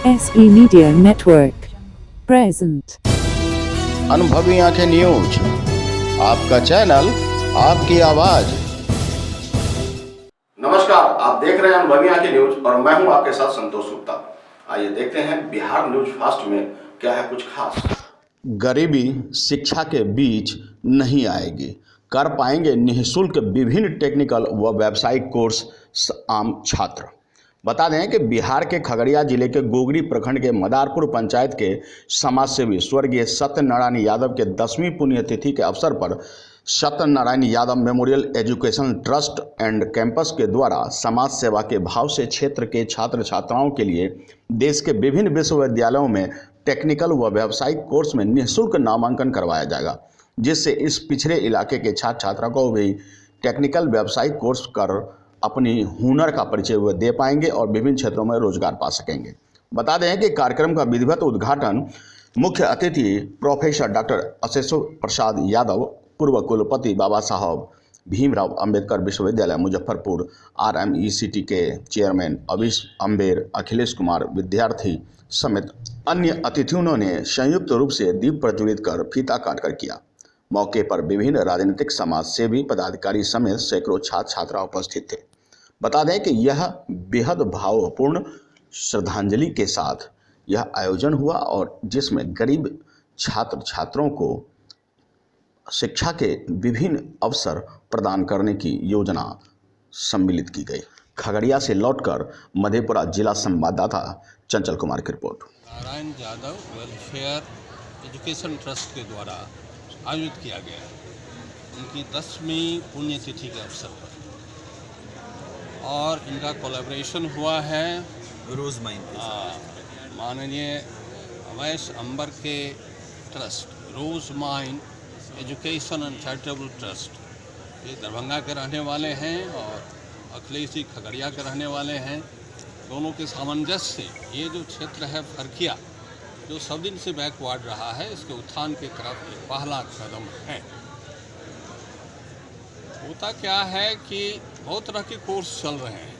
SE Media Network present. अनुभवी आंखें news, आपका चैनल, आपकी आवाज। नमस्कार, आप देख रहे हैं अनुभवी आंखें न्यूज और मैं हूं आपके साथ संतोष गुप्ता। आइए देखते हैं बिहार न्यूज फास्ट में क्या है कुछ खास। गरीबी शिक्षा के बीच नहीं आएगी, कर पाएंगे निःशुल्क विभिन्न टेक्निकल व व्यावसायिक कोर्स आम छात्र। बता दें कि बिहार के खगड़िया जिले के गोगरी प्रखंड के मदारपुर पंचायत के समाजसेवी स्वर्गीय सत्यनारायण यादव के 10वीं पुण्यतिथि के अवसर पर Satyanarayan Yadav memorial education trust and campus के द्वारा समाज सेवा के भाव से क्षेत्र के छात्र छात्राओं के लिए देश के विभिन्न विश्वविद्यालयों में टेक्निकल व व्यावसायिक कोर्स में निःशुल्क नामांकन करवाया जाएगा, जिससे इस पिछड़े इलाके के छात्र छात्रा को भी टेक्निकल व्यावसायिक कोर्स कर अपनी हुनर का परिचय वे दे पाएंगे और विभिन्न क्षेत्रों में रोजगार पा सकेंगे। बता दें कि कार्यक्रम का विधिवत उद्घाटन मुख्य अतिथि प्रोफेसर डॉक्टर अशेष प्रसाद यादव, पूर्व कुलपति बाबा साहब भीमराव अंबेडकर विश्वविद्यालय मुजफ्फरपुर RMECT के चेयरमैन अविश अम्बेर, अखिलेश कुमार विद्यार्थी समेत अन्य अतिथियों ने संयुक्त रूप से दीप प्रज्वलित कर फीता काटकर किया। मौके पर विभिन्न राजनीतिक समाज सेवी पदाधिकारी समेत सैकड़ों छात्र छात्रा उपस्थित थे। बता दें कि यह बेहद भावपूर्ण श्रद्धांजलि के साथ यह आयोजन हुआ और जिसमें गरीब छात्र छात्रों को शिक्षा के विभिन्न अवसर प्रदान करने की योजना सम्मिलित की गई। खगड़िया से लौटकर मधेपुरा जिला संवाददाता चंचल कुमार की report. Narayan Yadav welfare education trust के द्वारा आयोजित किया गया उनकी 10वीं पुण्यतिथि के अवसर पर, और इनका कोलैबोरेशन हुआ है रोज माइन माननीय अवैश अंबर के trust rose mine education and charitable trust. ये दरभंगा के रहने वाले हैं और अखिलेश जी खगड़िया के रहने वाले हैं। दोनों के सामंजस्य से ये जो क्षेत्र है फरकिया, जो सब दिन से बैकवर्ड रहा है, इसके उत्थान की तरफ एक पहला कदम है। होता क्या है कि बहुत तरह के कोर्स चल रहे हैं,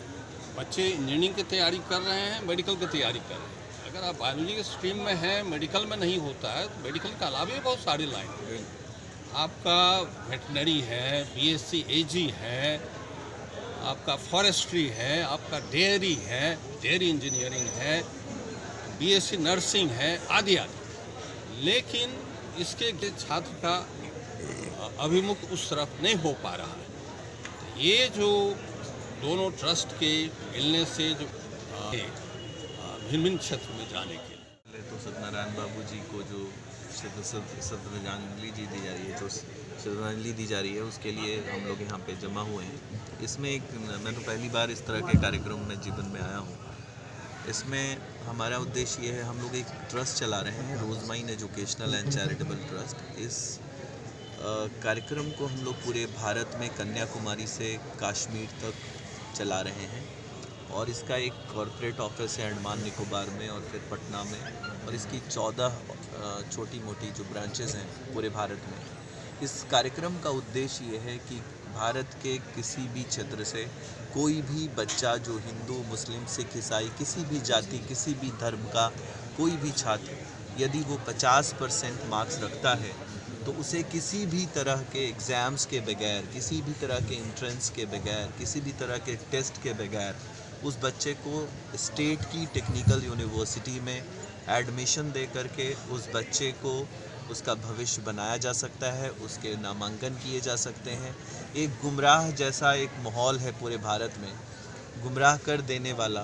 बच्चे इंजीनियरिंग की तैयारी कर रहे हैं, मेडिकल की तैयारी कर रहे हैं। अगर आप बायोलॉजी के स्ट्रीम में हैं, मेडिकल में नहीं होता है, तो मेडिकल के अलावा भी बहुत सारी लाइन है। आपका वेटनरी है, BSc AG है, आपका फॉरेस्ट्री है, आपका डेयरी है, डेयरी इंजीनियरिंग है, BSc नर्सिंग है, आदि आदि। लेकिन इसके छात्र का अभिमुख उस तरफ नहीं हो पा रहा है। तो ये जो दोनों ट्रस्ट के मिलने से जो भिन्न भिन्न क्षेत्र में जाने के लिए तो सत्यनारायण बाबू जी को जो श्रद्धांजलि दी जा रही है, जो श्रद्धांजलि दी जा रही है, उसके लिए हम लोग यहाँ पे जमा हुए हैं। इसमें मैं तो पहली बार इस तरह के कार्यक्रम में जीवन में आया हूँ। इसमें हमारा उद्देश्य ये है, हम लोग एक ट्रस्ट चला रहे हैं, Rose Mine educational and charitable trust. इस कार्यक्रम को हम लोग पूरे भारत में कन्याकुमारी से कश्मीर तक चला रहे हैं, और इसका एक कॉरपोरेट ऑफिस है अंडमान निकोबार में और फिर पटना में, और इसकी 14 छोटी मोटी जो ब्रांचेस हैं पूरे भारत में। इस कार्यक्रम का उद्देश्य ये है कि भारत के किसी भी क्षेत्र से कोई भी बच्चा जो हिंदू, मुस्लिम, सिख, ईसाई, किसी भी जाति, किसी भी धर्म का कोई भी छात्र, यदि वो 50% मार्क्स रखता है, तो उसे किसी भी तरह के एग्ज़ाम्स के बगैर, किसी भी तरह के एंट्रेंस के बगैर, किसी भी तरह के टेस्ट के बगैर उस बच्चे को स्टेट की टेक्निकल यूनिवर्सिटी में एडमिशन दे करके उस बच्चे को उसका भविष्य बनाया जा सकता है, उसके नामांकन किए जा सकते हैं। एक गुमराह जैसा एक माहौल है पूरे भारत में, गुमराह कर देने वाला,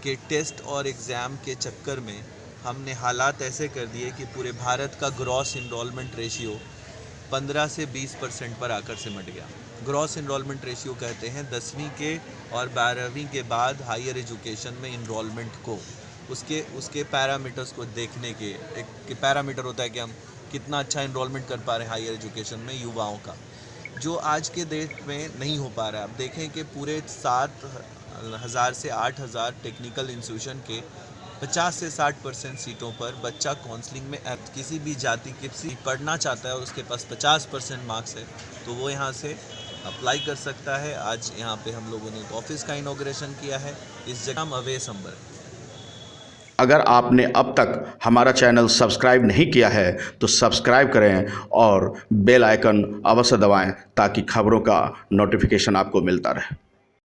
कि टेस्ट और एग्ज़ाम के चक्कर में हमने हालात ऐसे कर दिए कि पूरे भारत का ग्रॉस इनरोलमेंट रेशियो 15 से 20% पर आकर सिमट गया। ग्रॉस इनरोलमेंट रेशियो कहते हैं 10वीं के और 12वीं के बाद हायर एजुकेशन में इनरोलमेंट को, उसके पैरामीटर्स को देखने के एक पैरामीटर होता है कि हम कितना अच्छा इनरोलमेंट कर पा रहे हैं हायर एजुकेशन में युवाओं का, जो आज के डेट में नहीं हो पा रहा है। आप देखें कि पूरे 7,000 से 8,000 टेक्निकल इंस्टीट्यूशन के 50 से 60% सीटों पर बच्चा काउंसलिंग में किसी भी जाति किसी पढ़ना चाहता है और उसके पास 50% मार्क्स है, तो वो यहाँ से अप्लाई कर सकता है। आज यहाँ पे हम लोगों ने एक ऑफिस का इनॉग्रेशन किया है। इस जगह हम अवैश अंबर अगर आपने अब तक हमारा चैनल सब्सक्राइब नहीं किया है तो सब्सक्राइब करें और बेल आइकन अवश्य दबाएं ताकि खबरों का नोटिफिकेशन आपको मिलता रहे।